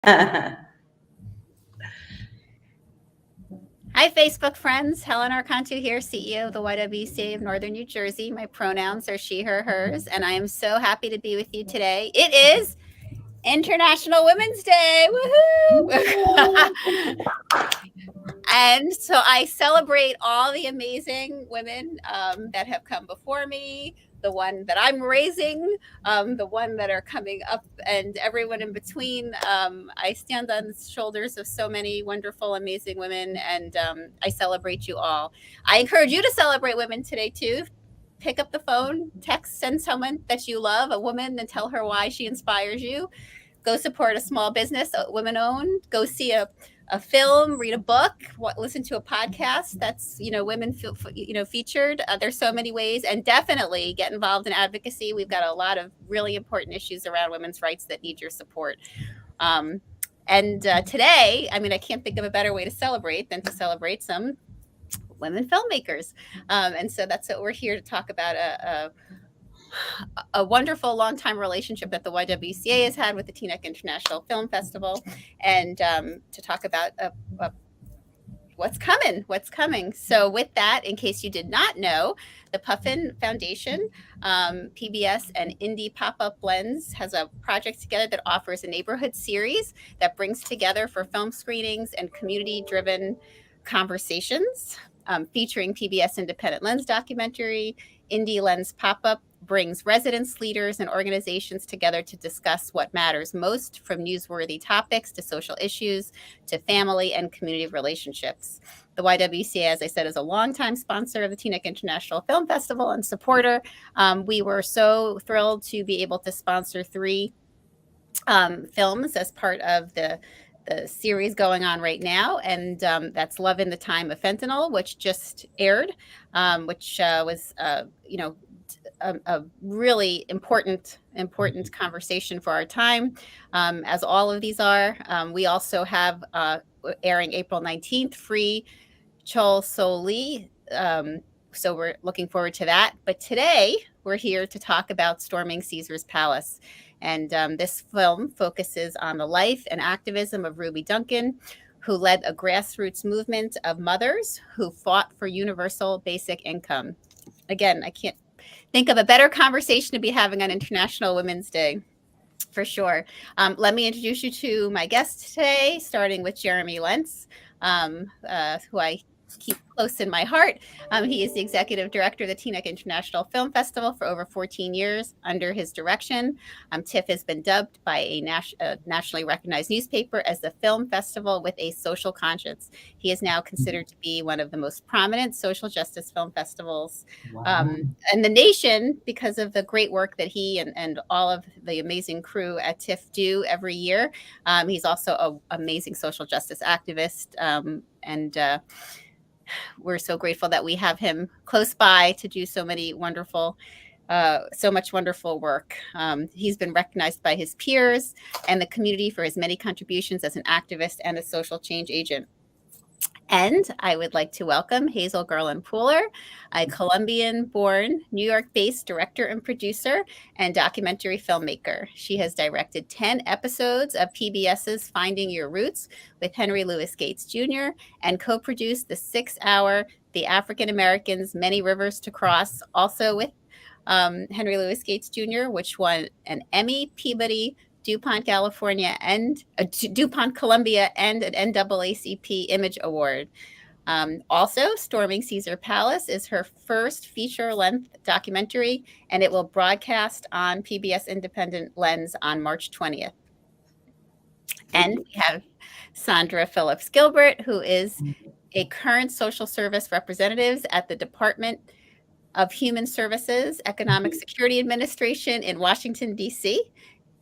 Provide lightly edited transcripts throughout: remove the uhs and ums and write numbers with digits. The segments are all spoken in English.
Hi, Facebook friends. Helen Arcantu here, CEO of the YWCA of Northern New Jersey. My pronouns are she, her, hers, and I am so happy to be with you today. It is International Women's Day. Woohoo! And so I celebrate all the amazing women that have come before me, the one that I'm raising, the one that are coming up, and everyone in between. I stand on the shoulders of so many wonderful, amazing women, and I celebrate you all. I encourage you to celebrate women today, too. Pick up the phone, text, send someone that you love, a woman, and tell her why she inspires you. Go support a small business, women-owned. Go see a film, read a book, listen to a podcast that's women featured. There's so many ways, and definitely get involved in advocacy. We've got a lot of really important issues around women's rights that need your support. And today, I mean, I can't think of a better way to celebrate than to celebrate some women filmmakers. And so that's what we're here to talk about. A wonderful long-time relationship that the YWCA has had with the Teaneck International Film Festival, and to talk about what's coming. So with that, in case you did not know, the Puffin Foundation, PBS and Indie Pop-Up Lens has a project together that offers a neighborhood series that brings together for film screenings and community-driven conversations, featuring PBS Independent Lens documentary. Indie Lens Pop-Up brings residents, leaders, and organizations together to discuss what matters most, from newsworthy topics to social issues to family and community relationships. The YWCA, as I said, is a longtime sponsor of the Teaneck International Film Festival and supporter. We were so thrilled to be able to sponsor 3 films as part of the series going on right now, and that's Love in the Time of Fentanyl, which just aired, which was a really important conversation for our time, as all of these are. We also have airing April 19th, Free Chol Soli. So we're looking forward to that. But today we're here to talk about Storming Caesar's Palace. And this film focuses on the life and activism of Ruby Duncan, who led a grassroots movement of mothers who fought for universal basic income. Again, I can't think of a better conversation to be having on International Women's Day, for sure. Let me introduce you to my guest today, starting with Jeremy Lentz, who I keep close in my heart. He is the executive director of the Teaneck International Film Festival for over 14 years. Under his direction, TIFF has been dubbed by a nationally recognized newspaper as the film festival with a social conscience. He is now considered to be one of the most prominent social justice film festivals in the nation, because of the great work that he and all of the amazing crew at TIFF do every year. He's also an amazing social justice activist, and we're so grateful that we have him close by to do so much wonderful work. He's been recognized by his peers and the community for his many contributions as an activist and a social change agent. And I would like to welcome Hazel Garland Pooler, a Colombian-born, New York-based director and producer and documentary filmmaker. She has directed 10 episodes of PBS's Finding Your Roots with Henry Louis Gates Jr. and co-produced the 6-hour The African Americans, Many Rivers to Cross, also with Henry Louis Gates Jr., which won an Emmy, Peabody, DuPont, California, and DuPont, Columbia, and an NAACP Image Award. Also, Storming Caesar Palace is her first feature-length documentary, and it will broadcast on PBS Independent Lens on March 20th. And we have Sandra Phillips Gilbert, who is a current social service representative at the Department of Human Services, Economic Security Administration in Washington, D.C.,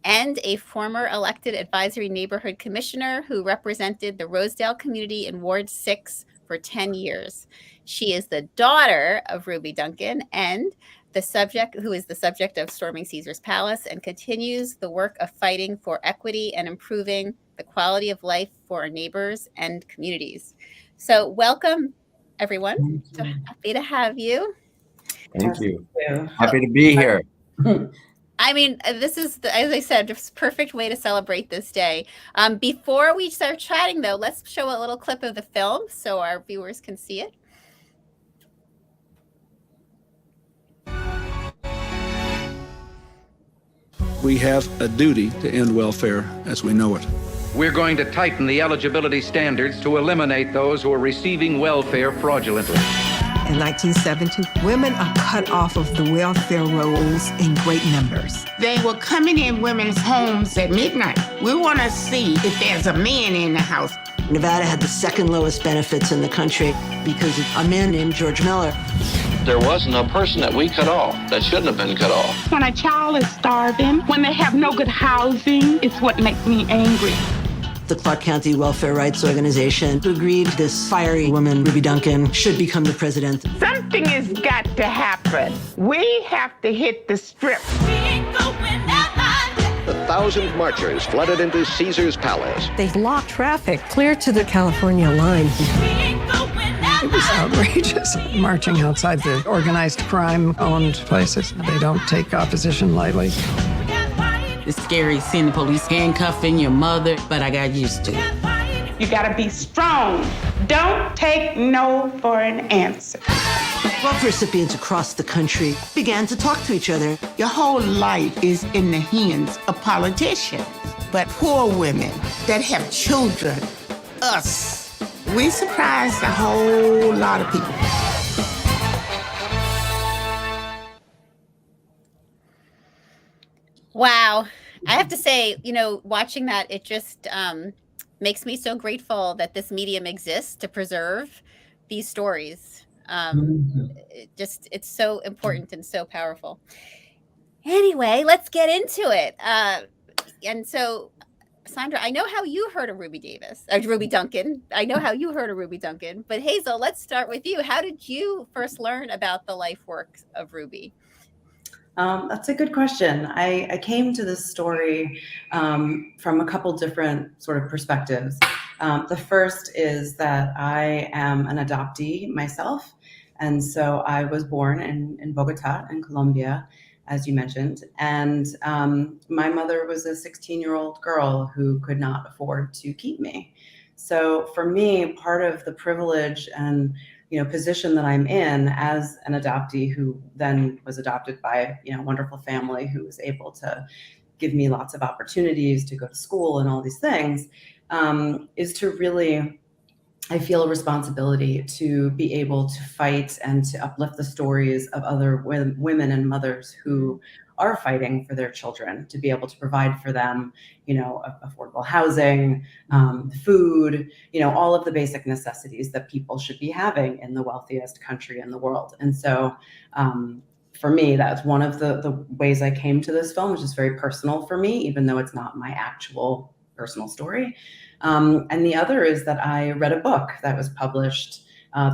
and a former elected advisory neighborhood commissioner who represented the Rosedale community in Ward 6 for 10 years. She is the daughter of Ruby Duncan and who is the subject of Storming Caesar's Palace, and continues the work of fighting for equity and improving the quality of life for our neighbors and communities. So welcome, everyone. So happy to have you. Thank you. Happy to be here. I mean, this is, as I said, just perfect way to celebrate this day. Before we start chatting, though, let's show a little clip of the film so our viewers can see it. We have a duty to end welfare as we know it. We're going to tighten the eligibility standards to eliminate those who are receiving welfare fraudulently. In 1970, women are cut off of the welfare rolls in great numbers. They were coming in women's homes at midnight. We want to see if there's a man in the house. Nevada had the second lowest benefits in the country because of a man named George Miller. There wasn't a person that we cut off that shouldn't have been cut off. When a child is starving, when they have no good housing, it's what makes me angry. The Clark County Welfare Rights Organization agreed this fiery woman, Ruby Duncan, should become the president. Something has got to happen. We have to hit the strip. The 1,000 marchers flooded into Caesar's Palace. They blocked traffic clear to the California line. It was outrageous, marching outside the organized crime-owned places. They don't take opposition lightly. It's scary seeing the police handcuffing your mother, but I got used to it. You gotta be strong. Don't take no for an answer. Welfare recipients across the country began to talk to each other. Your whole life is in the hands of politicians. But poor women that have children, us, we surprised a whole lot of people. Wow. I have to say, watching that, it just makes me so grateful that this medium exists to preserve these stories. It's so important and so powerful. Anyway, let's get into it. And so, Sandra, I know how you heard of Ruby Duncan. I know how you heard of Ruby Duncan. But Hazel, let's start with you. How did you first learn about the life work of Ruby? That's a good question. I came to this story from a couple different sort of perspectives. The first is that I am an adoptee myself. And so I was born in Bogota in Colombia, as you mentioned. And my mother was a 16-year-old girl who could not afford to keep me. So for me, part of the privilege and position that I'm in as an adoptee who then was adopted by a wonderful family who was able to give me lots of opportunities to go to school and all these things, is to really, I feel a responsibility to be able to fight and to uplift the stories of other women and mothers who are fighting for their children, to be able to provide for them, affordable housing, food, all of the basic necessities that people should be having in the wealthiest country in the world. And so for me, that's one of the ways I came to this film, which is very personal for me, even though it's not my actual personal story. And the other is that I read a book that was published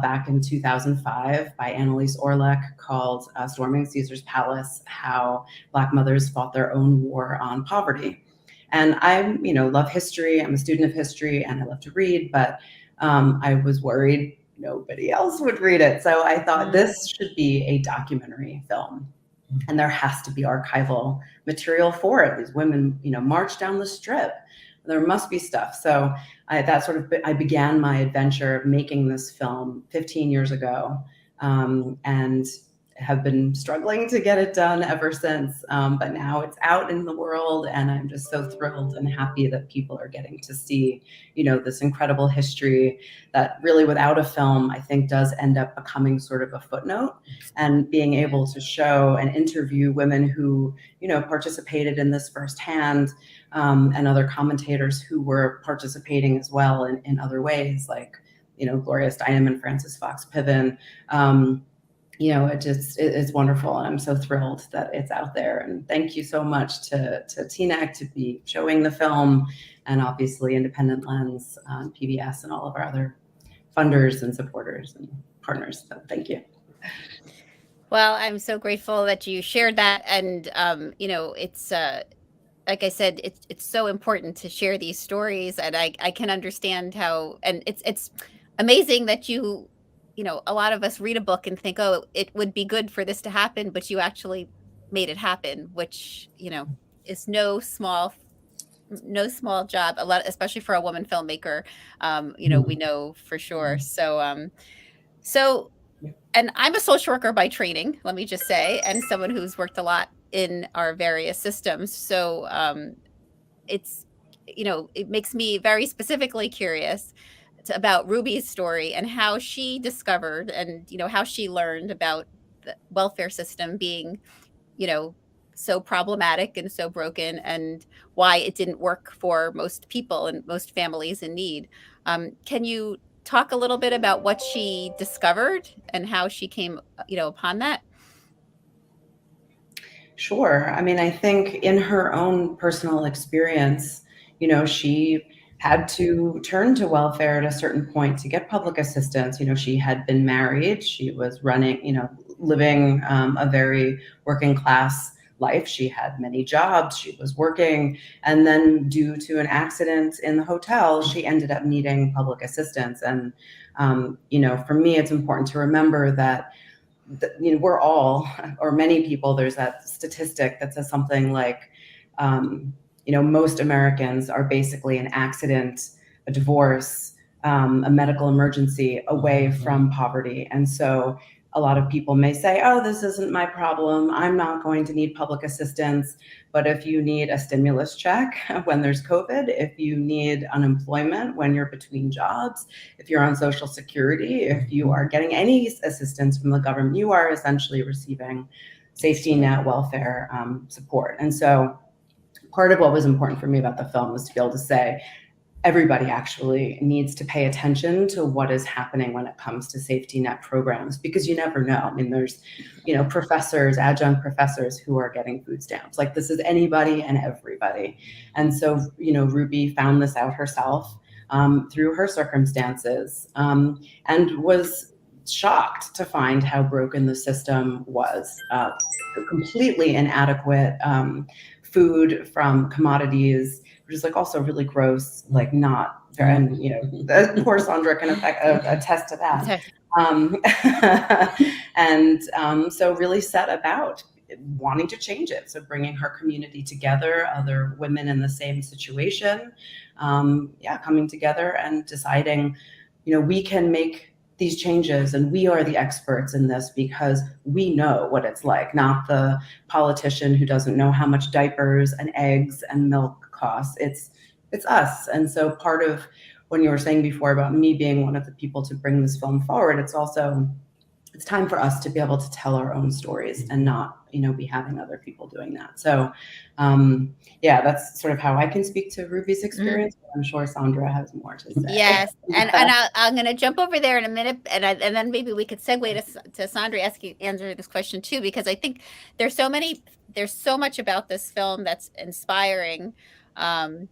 back in 2005 by Annalise Orleck called Storming Caesar's Palace, How Black Mothers Fought Their Own War on Poverty. And I, love history. I'm a student of history and I love to read, but I was worried nobody else would read it. So I thought this should be a documentary film. And there has to be archival material for it. These women, march down the strip. There must be stuff. So I began my adventure of making this film 15 years ago, and have been struggling to get it done ever since. But now it's out in the world, and I'm just so thrilled and happy that people are getting to see, this incredible history that really without a film, I think does end up becoming sort of a footnote, and being able to show and interview women who, participated in this firsthand, and other commentators who were participating as well in other ways, like, Gloria Steinem and Frances Fox Piven. It's wonderful. And I'm so thrilled that it's out there. And thank you so much to Teaneck to be showing the film, and obviously Independent Lens, PBS, and all of our other funders and supporters and partners. So thank you. Well, I'm so grateful that you shared that. And, it's like I said, it's so important to share these stories. And I can understand how, and it's amazing that a lot of us read a book and think, oh, it would be good for this to happen, but you actually made it happen, which, is no small job, a lot, especially for a woman filmmaker. We know for sure. So, and I'm a social worker by training, let me just say, and someone who's worked a lot in our various systems. So, it's, it makes me very specifically curious about Ruby's story and how she discovered and, how she learned about the welfare system being, you know, so problematic and so broken, and why it didn't work for most people and most families in need. Can you talk a little bit about what she discovered and how she came, upon that? Sure. I mean, I think in her own personal experience, she had to turn to welfare at a certain point to get public assistance. She had been married, she was running, living a very working class life. She had many jobs, she was working, and then due to an accident in the hotel, she ended up needing public assistance. And, for me, it's important to remember that we're all, or many people, there's that statistic that says something like, most Americans are basically an accident, a divorce, a medical emergency away from poverty. And so a lot of people may say, oh, this isn't my problem, I'm not going to need public assistance. But if you need a stimulus check when there's COVID, if you need unemployment when you're between jobs, if you're on Social Security, if you are getting any assistance from the government, you are essentially receiving safety net welfare support. And so part of what was important for me about the film was to be able to say, everybody actually needs to pay attention to what is happening when it comes to safety net programs, because you never know. I mean, there's, professors, adjunct professors who are getting food stamps. Like, this is anybody and everybody. And so, Ruby found this out herself through her circumstances, and was shocked to find how broken the system was. Completely inadequate food from commodities, which is like also really gross, like not very, and poor Sandra can attest to that. So really set about wanting to change it. So bringing her community together, other women in the same situation, coming together and deciding, we can make these changes, and we are the experts in this because we know what it's like, not the politician who doesn't know how much diapers and eggs and milk costs. It's us. And so part of when you were saying before about me being one of the people to bring this film forward, it's time for us to be able to tell our own stories and not, be having other people doing that. So, that's sort of how I can speak to Ruby's experience. But I'm sure Sandra has more to say. Yes, and I'm going to jump over there in a minute, and then maybe we could segue to Sandra answer this question too, because I think there's so much about this film that's inspiring. And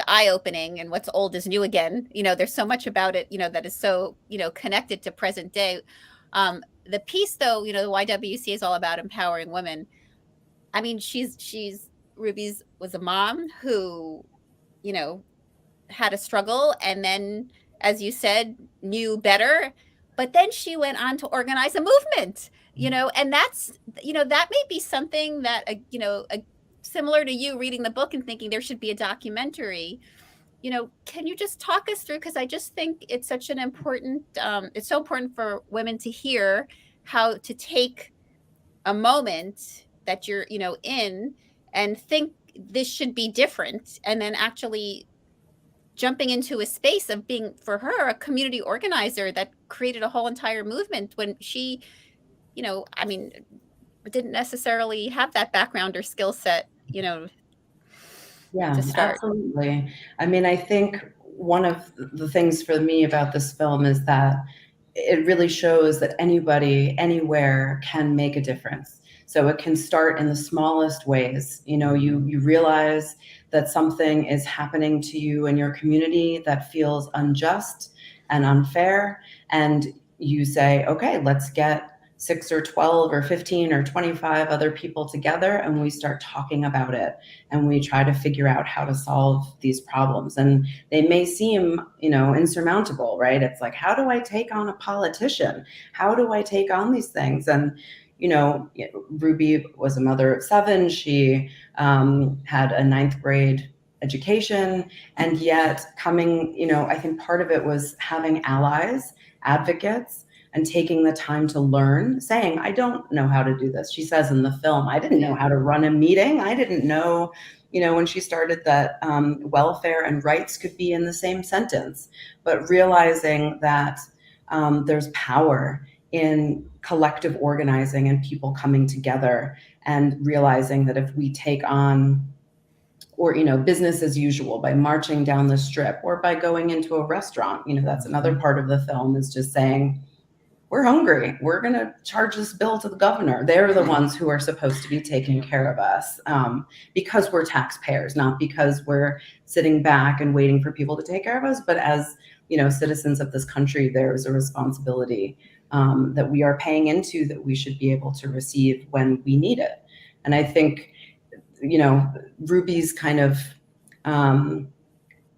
eye-opening, and what's old is new again. There's so much about it, that is so, connected to present day. The piece, though, the YWCA is all about empowering women. I mean, Ruby's was a mom who, had a struggle, and then, as you said, knew better. But then she went on to organize a movement, and that's, that may be something that, similar to you reading the book and thinking there should be a documentary. Can you just talk us through, because I just think it's such an important, it's so important for women to hear how to take a moment that you're, in, and think this should be different, and then actually jumping into a space of being, for her, a community organizer that created a whole entire movement when she, didn't necessarily have that background or skill set, to start. Absolutely. I mean, I think one of the things for me about this film is that it really shows that anybody, anywhere can make a difference. So it can start in the smallest ways. You realize that something is happening to you in your community that feels unjust and unfair. And you say, okay, let's get 6 or 12 or 15 or 25 other people together, and we start talking about it, and we try to figure out how to solve these problems. And they may seem, insurmountable, right? It's like, how do I take on a politician? How do I take on these things? And, Ruby was a mother of 7. She had a 9th grade education, and yet I think part of it was having allies, advocates, and taking the time to learn, saying, I don't know how to do this. She says in the film, I didn't know how to run a meeting. I didn't know, when she started that welfare and rights could be in the same sentence, but realizing that there's power in collective organizing and people coming together, and realizing that if we take on, or business as usual, by marching down the strip or by going into a restaurant, that's another part of the film, is just saying, we're hungry, we're going to charge this bill to the governor. They're the ones who are supposed to be taking care of us, because we're taxpayers, not because we're sitting back and waiting for people to take care of us, but as citizens of this country, there's a responsibility that we are paying into, that we should be able to receive when we need it. And I think Ruby's kind of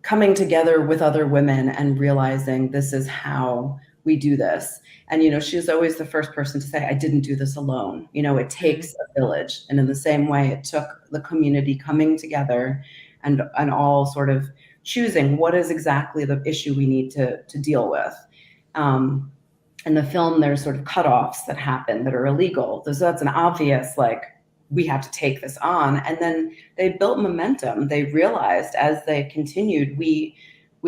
coming together with other women and realizing this is how we do this. And she's always the first person to say, I didn't do this alone. It takes a village. And in the same way, it took the community coming together and all sort of choosing what is exactly the issue we need to deal with. In the film, there's sort of cutoffs that happen that are illegal. So that's an obvious, we have to take this on. And then they built momentum. They realized as they continued, we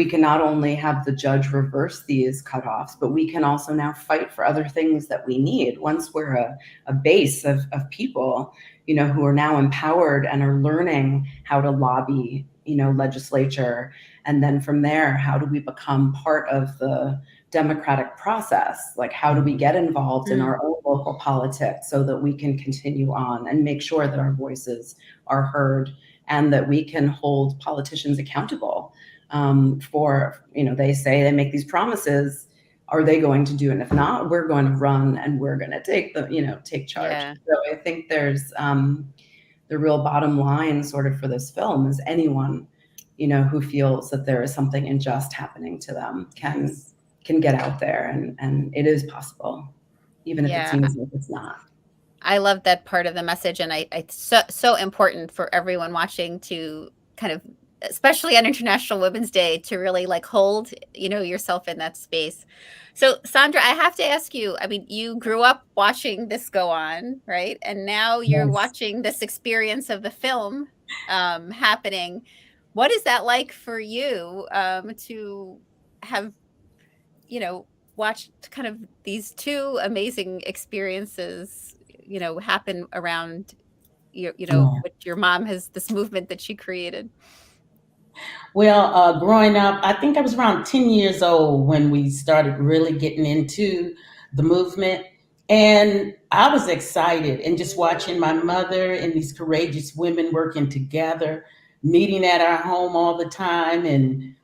can not only have the judge reverse these cutoffs, but we can also now fight for other things that we need. Once we're a base of people, who are now empowered and are learning how to lobby, legislature. And then from there, how do we become part of the democratic process? How do we get involved in our own local politics so that we can continue on and make sure that our voices are heard, and that we can hold politicians accountable for, they say they make these promises. Are they going to do it? And if not, we're going to run and we're going to take charge. Yeah. So I think there's the real bottom line sort of for this film is anyone, who feels that there is something unjust happening to them can get out there, and it is possible, even if it seems like it's not. I love that part of the message, and it's so important for everyone watching to kind of, especially on International Women's Day, to really hold, yourself in that space. So Sandra, I have to ask you, I mean, you grew up watching this go on, right? And now you're watching this experience of the film happening. What is that like for you to have, watched kind of these two amazing experiences, happen around what your mom has, this movement that she created? Well, growing up, I think I was around 10 years old when we started really getting into the movement. And I was excited, and just watching my mother and these courageous women working together, meeting at our home all the time, and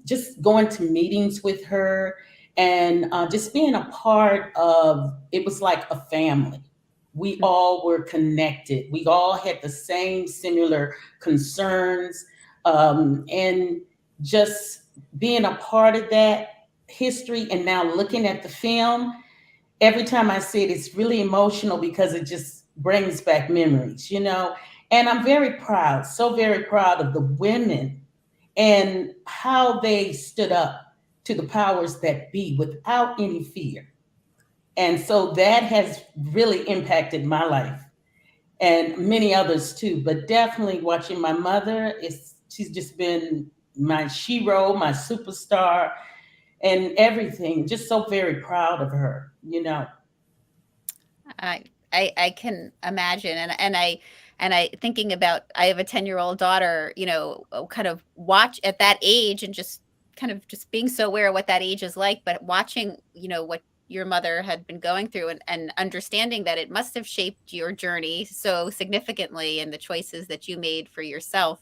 just going to meetings with her, and just being a part of, it was like a family. We all were connected. We all had the same similar concerns. And just being a part of that history, and now looking at the film, every time I see it, it's really emotional because it just brings back memories, and I'm very proud, so very proud of the women and how they stood up to the powers that be without any fear. And so that has really impacted my life, and many others too, but definitely watching my mother, she's just been my hero, my superstar, and everything. Just so very proud of her, I can imagine, and I thinking about, I have a 10-year-old daughter, kind of watch at that age, and just kind of just being so aware of what that age is like, but watching, what your mother had been going through, and understanding that it must have shaped your journey so significantly, and the choices that you made for yourself.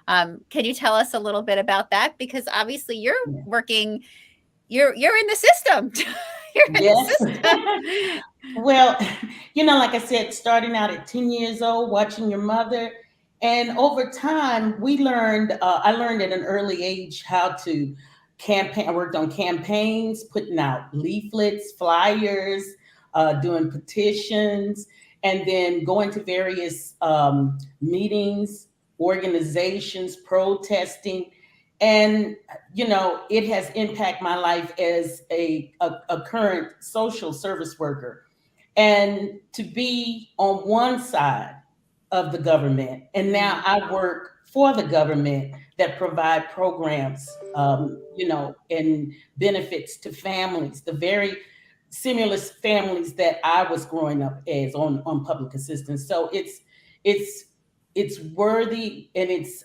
Can you tell us a little bit about that? Because obviously you're working, you're in the system. You're in the system. Well, like I said, starting out at 10 years old, watching your mother, and over time we learned, I learned at an early age how to campaign. I worked on campaigns, putting out leaflets, flyers, doing petitions, and then going to various meetings, organizations, protesting. And, it has impacted my life as a current social service worker. And to be on one side of the government, and now I work for the government that provide programs, and benefits to families, the very similar families that I was growing up as on public assistance. So it's worthy, and it's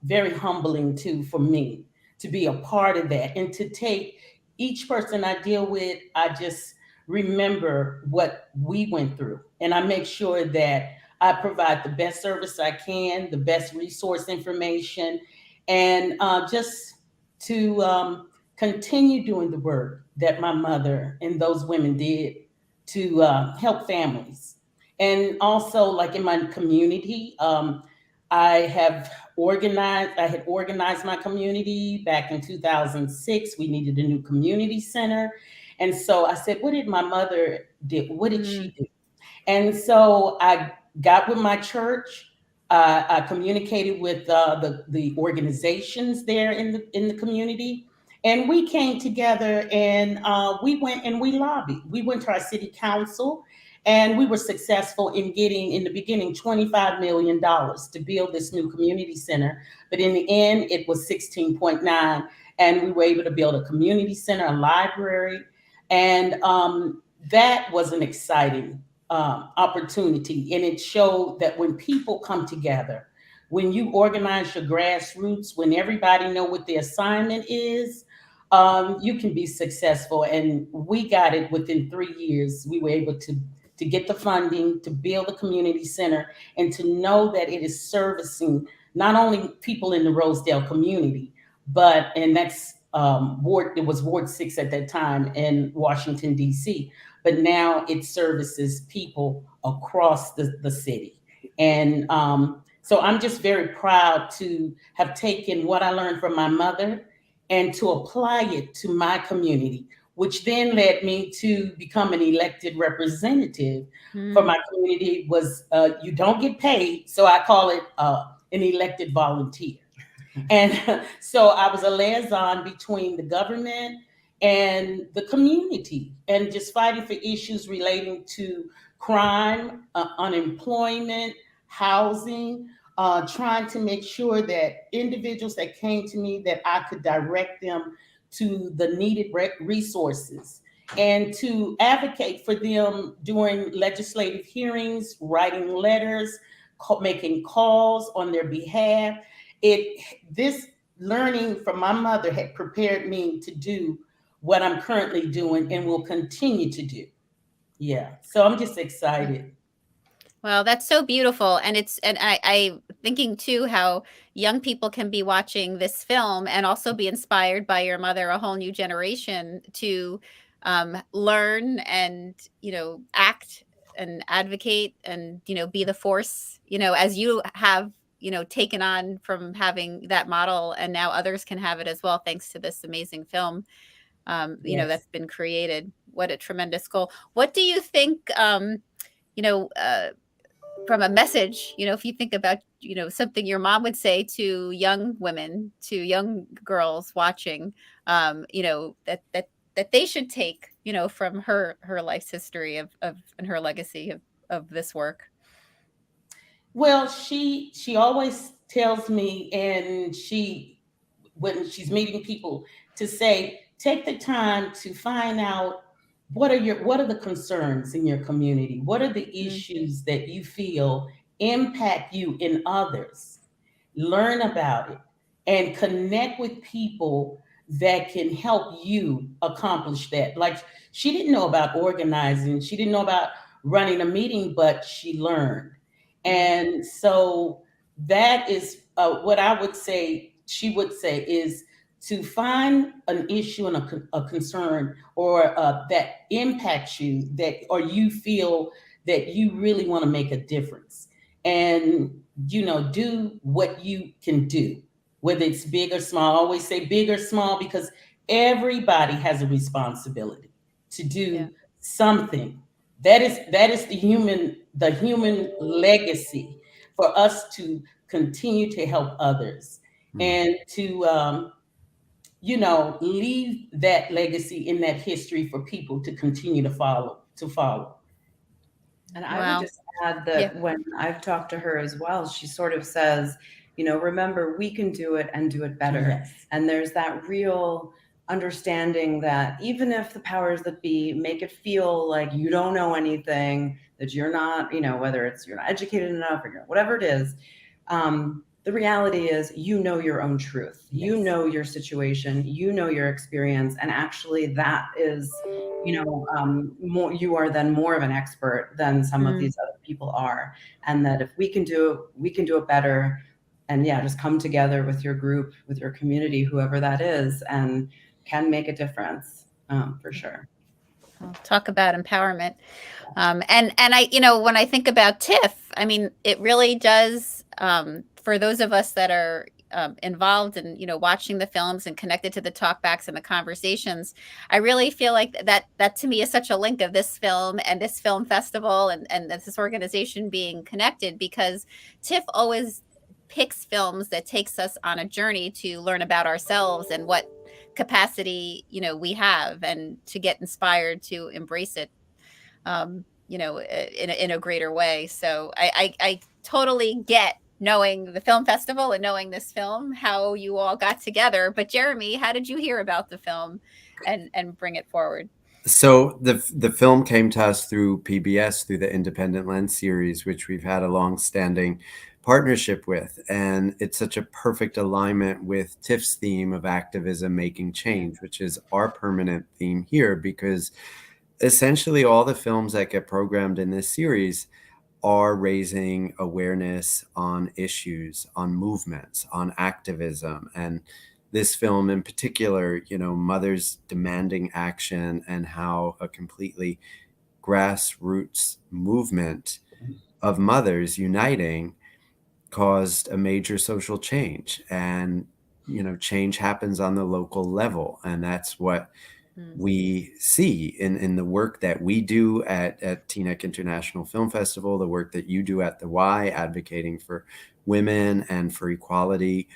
very humbling too for me to be a part of that, and to take each person I deal with. I just remember what we went through, and I make sure that I provide the best service I can, the best resource information, and just to continue doing the work that my mother and those women did to help families. And also, like in my community, I had organized my community back in 2006. We needed a new community center. And so I said, what did my mother do? What did she do? And so I got with my church. I communicated with the organizations there in the community, and we came together, and we went and we lobbied. We went to our city council, and we were successful in getting, in the beginning, $25 million to build this new community center. But in the end, it was 16.9, and we were able to build a community center, a library, and that was an exciting opportunity. And it showed that when people come together, when you organize your grassroots, when everybody know what the assignment is, you can be successful. And we got it within 3 years. We were able to get the funding to build a community center, and to know that it is servicing not only people in the Rosedale community, and that's it was Ward 6 at that time in Washington, D.C., but now it services people across the city. And so I'm just very proud to have taken what I learned from my mother and to apply it to my community, which then led me to become an elected representative for my community. You don't get paid, so I call it an elected volunteer. And so I was a liaison between the government and the community, and just fighting for issues relating to crime, unemployment, housing, trying to make sure that individuals that came to me, that I could direct them to the needed resources, and to advocate for them during legislative hearings, writing letters, making calls on their behalf. This learning from my mother had prepared me to do what I'm currently doing and will continue to do. Yeah. So I'm just excited. Well, that's so beautiful. And I thinking too how young people can be watching this film and also be inspired by your mother, a whole new generation, to learn and, act and advocate and, be the force, as you have, taken on from having that model, and now others can have it as well, thanks to this amazing film, that's been created. What a tremendous goal. What do you think, from a message, if you think about, something your mom would say to young women, to young girls watching, that they should take, from her life's history of and her legacy of this work? Well, she always tells me, and when she's meeting people, to say, take the time to find out what are the concerns in your community? What are the issues that you feel impact you and others? Learn about it and connect with people that can help you accomplish that. Like, she didn't know about organizing, she didn't know about running a meeting, but she learned. And so that is what I would say, she would say, is to find an issue and a concern, or that impacts you, or you feel that you really want to make a difference, and do what you can do, whether it's big or small. I always say big or small, because everybody has a responsibility to do something that is the human legacy for us to continue to help others and to leave that legacy in that history for people to continue to follow. And I would Wow. just add Yeah. that when I've talked to her as well, she sort of says, remember, we can do it and do it better. Yes. And there's that real understanding that even if the powers that be make it feel like you don't know anything, that you're not, whether it's you're not educated enough or whatever it is, the reality is your own truth. You Yes. know your situation, your experience, and actually that is more, you are then more of an expert than some of these other people are. And that if we can do it better. And just come together with your group, with your community, whoever that is, and can make a difference, for sure. Talk about empowerment. And I, when I think about TIFF, I mean, it really does, for those of us that are involved in, watching the films and connected to the talkbacks and the conversations, I really feel like that to me is such a link of this film and this film festival and this organization being connected, because TIFF always picks films that takes us on a journey to learn about ourselves and what capacity we have, and to get inspired to embrace it in a greater way. So I totally get, knowing the film festival and knowing this film, how you all got together. But Jeremy, how did you hear about the film and bring it forward? So the film came to us through PBS, through the Independent Lens series, which we've had a long-standing partnership with, and it's such a perfect alignment with TIFF's theme of activism making change, which is our permanent theme here, because essentially all the films that get programmed in this series are raising awareness on issues, on movements, on activism. And this film in particular, mothers demanding action, and how a completely grassroots movement of mothers uniting caused a major social change. And, change happens on the local level. And that's what we see in the work that we do at Teaneck International Film Festival, the work that you do at the Y, advocating for women and for equality.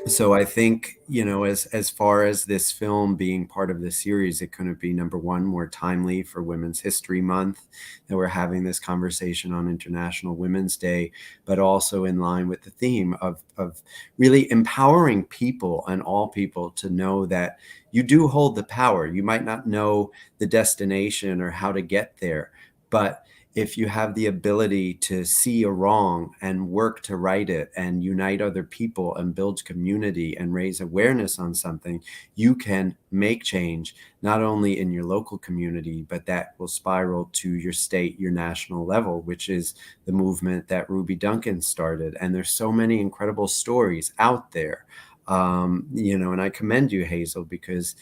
So I think, as far as this film being part of the series, it couldn't be, number one, more timely for Women's History Month, that we're having this conversation on International Women's Day, but also in line with the theme of really empowering people, and all people, to know that you do hold the power. You might not know the destination or how to get there, but if you have the ability to see a wrong and work to right it and unite other people and build community and raise awareness on something, you can make change, not only in your local community, but that will spiral to your state, your national level, which is the movement that Ruby Duncan started. And there's so many incredible stories out there. And I commend you, Hazel, because,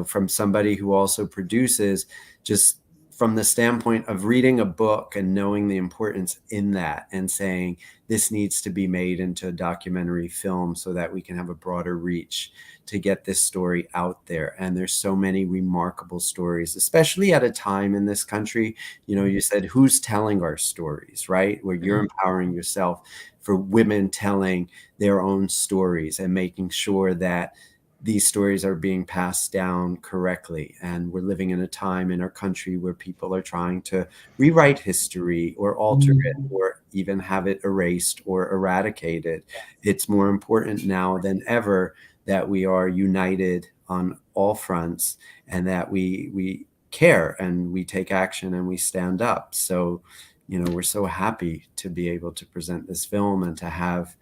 from somebody who also produces, just from the standpoint of reading a book and knowing the importance in that, and saying this needs to be made into a documentary film so that we can have a broader reach to get this story out there. And there's so many remarkable stories, especially at a time in this country, you said, who's telling our stories, right? Where you're empowering yourself, for women telling their own stories and making sure that these stories are being passed down correctly. And we're living in a time in our country where people are trying to rewrite history or alter it, or even have it erased or eradicated. It's more important now than ever that we are united on all fronts, and that we care and we take action and we stand up. So, we're so happy to be able to present this film and to have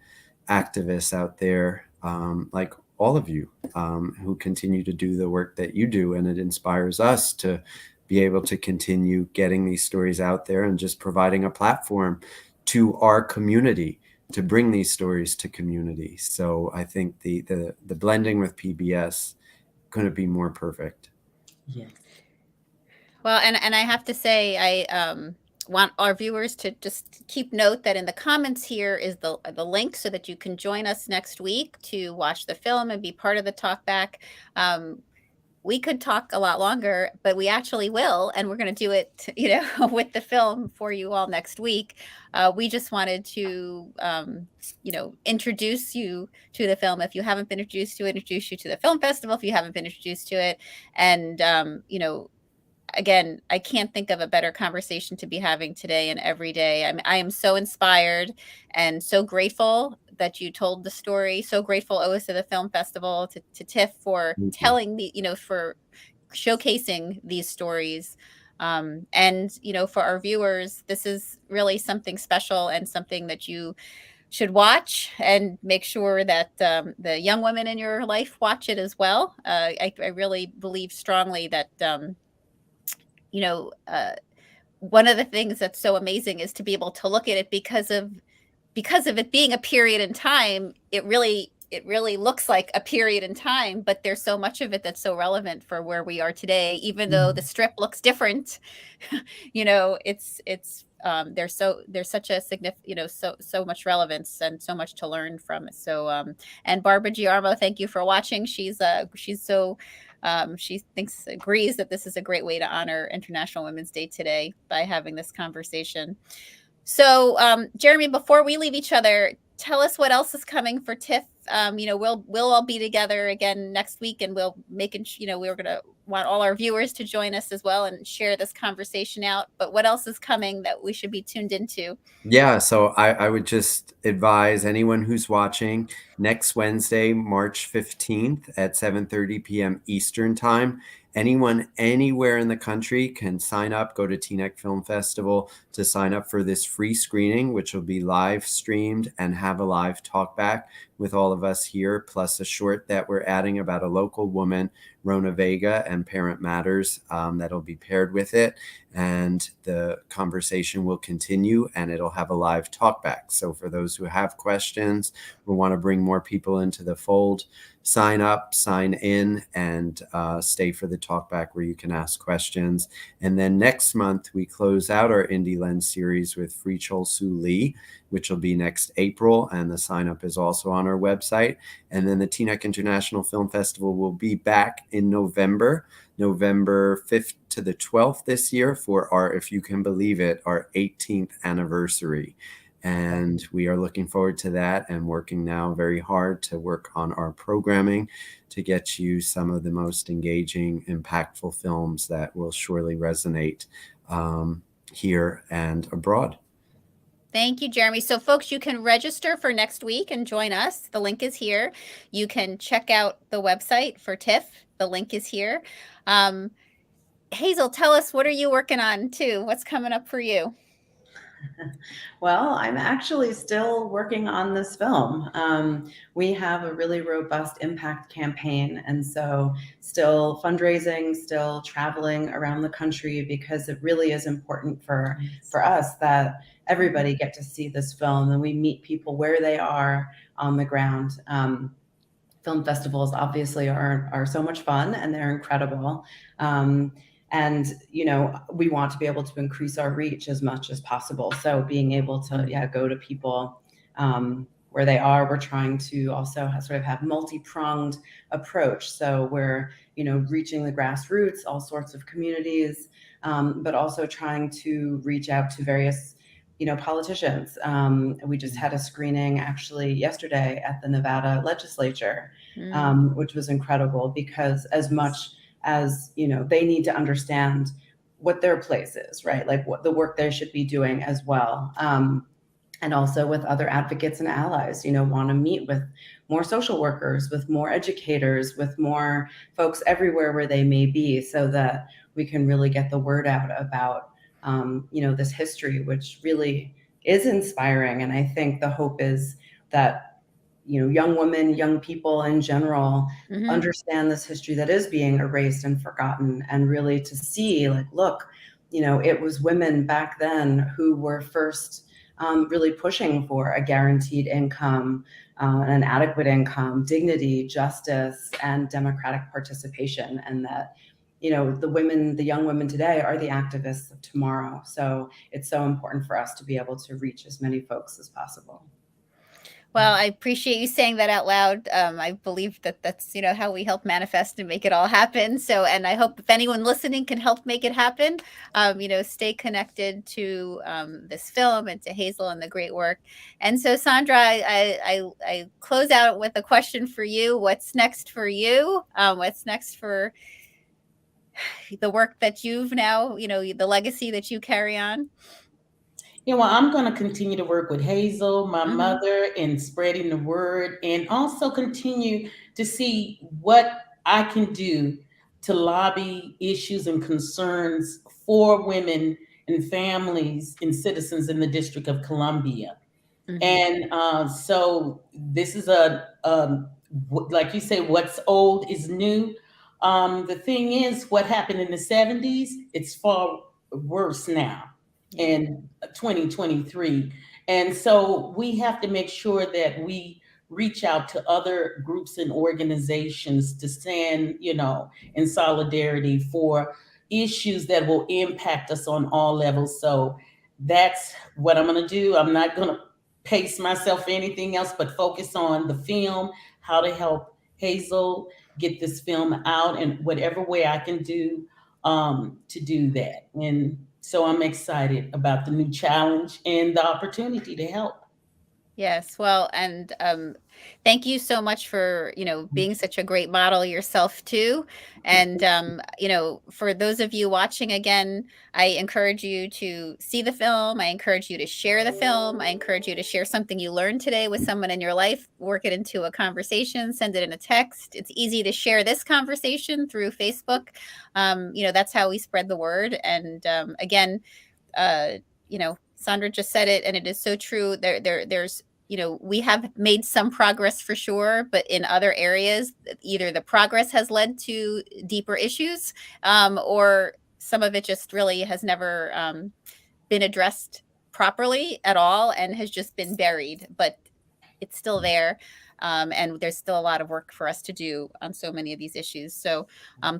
activists out there, like all of you, who continue to do the work that you do. And it inspires us to be able to continue getting these stories out there and just providing a platform to our community to bring these stories to community. So I think the blending with PBS couldn't be more perfect. Yes. Well, and I have to say, I want our viewers to just keep note that in the comments here is the link, so that you can join us next week to watch the film and be part of the talkback. we could talk a lot longer, but we actually will, and we're going to do it, with the film for you all next week. We just wanted to, introduce you to the film. If you haven't been introduced to it, introduce you to the film festival if you haven't been introduced to it. And, again, I can't think of a better conversation to be having today and every day. I am so inspired and so grateful that you told the story. So grateful always to the film festival, to Tiff for telling me, for showcasing these stories. And, for our viewers, this is really something special and something that you should watch, and make sure that the young women in your life watch it as well. I really believe strongly that, one of the things that's so amazing is to be able to look at it because of it being a period in time. It really looks like a period in time, but there's so much of it that's so relevant for where we are today, even though the strip looks different. There's such a significant, so much relevance and so much to learn from it. So, and Barbara Giarmo, thank you for watching. She agrees that this is a great way to honor International Women's Day today by having this conversation. So, Jeremy, before we leave each other, tell us what else is coming for TIFF. We'll all be together again next week, and we're going to want all our viewers to join us as well and share this conversation out. But what else is coming that we should be tuned into? Yeah, so I would just advise anyone who's watching, next Wednesday, March 15th at 7:30 p.m. Eastern Time. Anyone anywhere in the country can sign up, go to Teaneck Film Festival to sign up for this free screening, which will be live streamed and have a live talk back with all of us here, plus a short that we're adding about a local woman, Rona Vega, and Parent Matters, that'll be paired with it. And the conversation will continue, and it'll have a live talk back. So for those who have questions, we want to bring more people into the fold, sign up, sign in, and stay for the talk back where you can ask questions. And then next month, we close out our Indie Lens series with Free Chol Soo Lee, which will be next April. And the sign up is also on our website. And then the Teaneck International Film Festival will be back in November 5th to the 12th this year for our, if you can believe it, our 18th anniversary. And we are looking forward to that and working now very hard to work on our programming to get you some of the most engaging, impactful films that will surely resonate here and abroad. Thank you, Jeremy. So, folks, you can register for next week and join us. The link is here. You can check out the website for TIFF. The link is here. Hazel, tell us, what are you working on too? What's coming up for you? Well, I'm actually still working on this film. We have a really robust impact campaign, and so still fundraising, still traveling around the country, because it really is important for us that everybody get to see this film and we meet people where they are on the ground. Film festivals obviously are so much fun, and they're incredible. And, we want to be able to increase our reach as much as possible. So being able to, go to people where they are, we're trying to also have multi-pronged approach. So we're, reaching the grassroots, all sorts of communities, but also trying to reach out to various, politicians. We just had a screening actually yesterday at the Nevada legislature, which was incredible, because as much as they need to understand what their place is, right? Like what the work they should be doing as well. And also with other advocates and allies, want to meet with more social workers, with more educators, with more folks everywhere where they may be, so that we can really get the word out about, this history, which really is inspiring. And I think the hope is that young women, young people in general, understand this history that is being erased and forgotten, and really to see, like, look, it was women back then who were first really pushing for a guaranteed income, an adequate income, dignity, justice, and democratic participation. And that, the young women today are the activists of tomorrow. So it's so important for us to be able to reach as many folks as possible. Well, I appreciate you saying that out loud. I believe that that's, how we help manifest and make it all happen. So, and I hope if anyone listening can help make it happen, stay connected to this film and to Hazel and the great work. And so, Sandra, I close out with a question for you. What's next for you? What's next for the work that you've now, the legacy that you carry on? Yeah, well, I'm going to continue to work with Hazel, my mother, in spreading the word, and also continue to see what I can do to lobby issues and concerns for women and families and citizens in the District of Columbia. And so this is like you say, what's old is new. The thing is, what happened in the 70s, it's far worse now in 2023. And so we have to make sure that we reach out to other groups and organizations to stand, in solidarity for issues that will impact us on all levels. So that's what I'm going to do. I'm not going to pace myself for anything else, but focus on the film, how to help Hazel get this film out, and whatever way I can do to do that. And so I'm excited about the new challenge and the opportunity to help. Yes, well, and thank you so much for being such a great model yourself too. And for those of you watching, again, I encourage you to see the film. I encourage you to share the film. I encourage you to share something you learned today with someone in your life. Work it into a conversation. Send it in a text. It's easy to share this conversation through Facebook. That's how we spread the word. And again, Sandra just said it, and it is so true. There's we have made some progress for sure, but in other areas, either the progress has led to deeper issues, or some of it just really has never been addressed properly at all and has just been buried. But it's still there. And there's still a lot of work for us to do on so many of these issues. So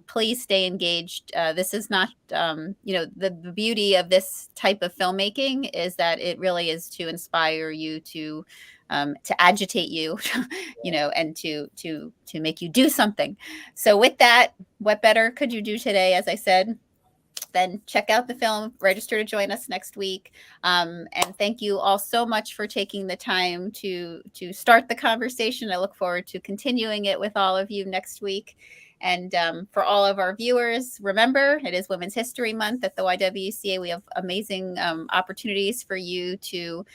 please stay engaged. This is not, the beauty of this type of filmmaking is that it really is to inspire you to agitate you, and to make you do something. So with that, what better could you do today? As I said, then check out the film, register to join us next week. And thank you all so much for taking the time to start the conversation. I look forward to continuing it with all of you next week. And for all of our viewers, remember, it is Women's History Month at the YWCA. We have amazing opportunities for you to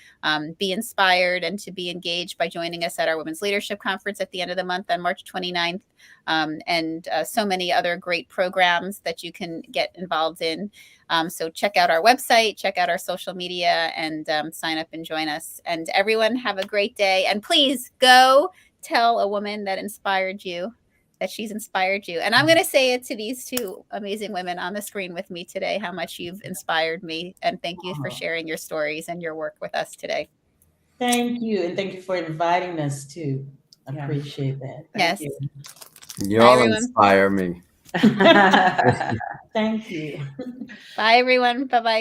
be inspired and to be engaged by joining us at our Women's Leadership Conference at the end of the month on March 29th, and so many other great programs that you can get involved in. So check out our website, check out our social media, and sign up and join us. And everyone have a great day. And please go tell a woman that inspired you that she's inspired you. And I'm going to say it to these two amazing women on the screen with me today, how much you've inspired me. And thank you for sharing your stories and your work with us today. Thank you. And thank you for inviting us too. I appreciate that. Yes. You all inspire me. Thank you. Bye, everyone. Bye-bye.